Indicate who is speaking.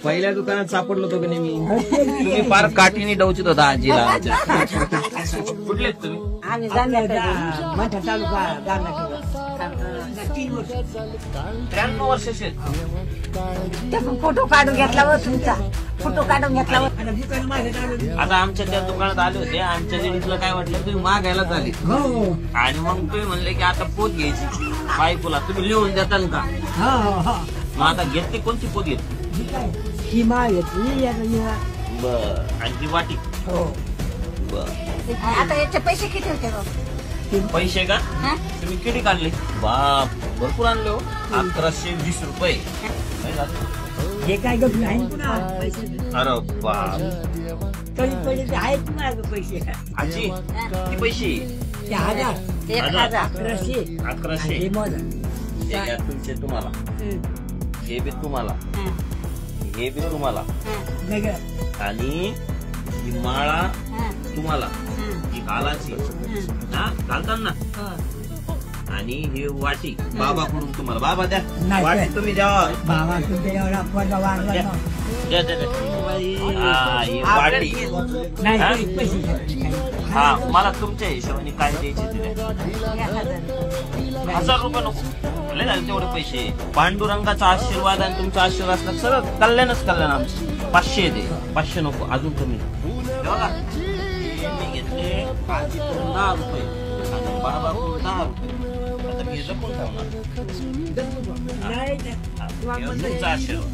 Speaker 1: पहिल्या दुकानात सापडलो होतो की नाही मी. तुम्ही फार काठीने डवचित होता आजीला. कुठले तुम्ही?
Speaker 2: आम्ही मोठा तालुका जामनगर 3 वर्ष
Speaker 1: 93 वर्षाचे.
Speaker 2: फोटो काढून घेतला व तुमचा फोटो काढून घेतला.
Speaker 1: आता आमच्या त्या दुकानात आले होते. आमच्या लेडीजला काय वाटलं तुम्ही मागायला झाले आणि मग तुम्ही म्हणले की आता पोत घ्यायची बायकोला. तुम्ही लिहून देताल का? मग आता घेतली कोणती पोत घेतली?
Speaker 2: ही माळ घेतली.
Speaker 1: बर. आणि ती वाटी? बर.
Speaker 2: आता याचे पैसे किती होते?
Speaker 1: पैसे का तुम्ही किती काढले? बाप भरपूर आणले हो. 1120 रुपये.
Speaker 2: हे काय गप नाही.
Speaker 1: अरे बाप.
Speaker 2: कधी पडले आहेत ना पैसे.
Speaker 1: आजी किती पैसे?
Speaker 2: 1000
Speaker 1: 1100. हे घ्या तुमचे तुम्हाला. हे बी तुम्हाला. हे बी तुम्हाला. आणि ही माळा तुम्हाला. ही घालाची घालताना. आणि ही वाटी बाबाकडून तुम्हाला. बाबा द्या वाटी. तुम्ही द्यावा.
Speaker 2: बाबा तुमच्या
Speaker 1: ही वाटी. हा मला तुमच्या हिशोबाने काय द्यायचे ते 1000 रुपये नको लय झाले तेवढे पैसे. पांडुरंगाचा आशीर्वाद आणि तुमचा आशीर्वाद असला सगळं कल्याणच कल्याण आमचं. 500 दे. 500 नको अजून कमी. बघा मी घेतले आजीकडून 10 रुपये आणि बाबाकडून 10 रुपये. आता मी जपून ठेवणार. तुमचा आशीर्वाद.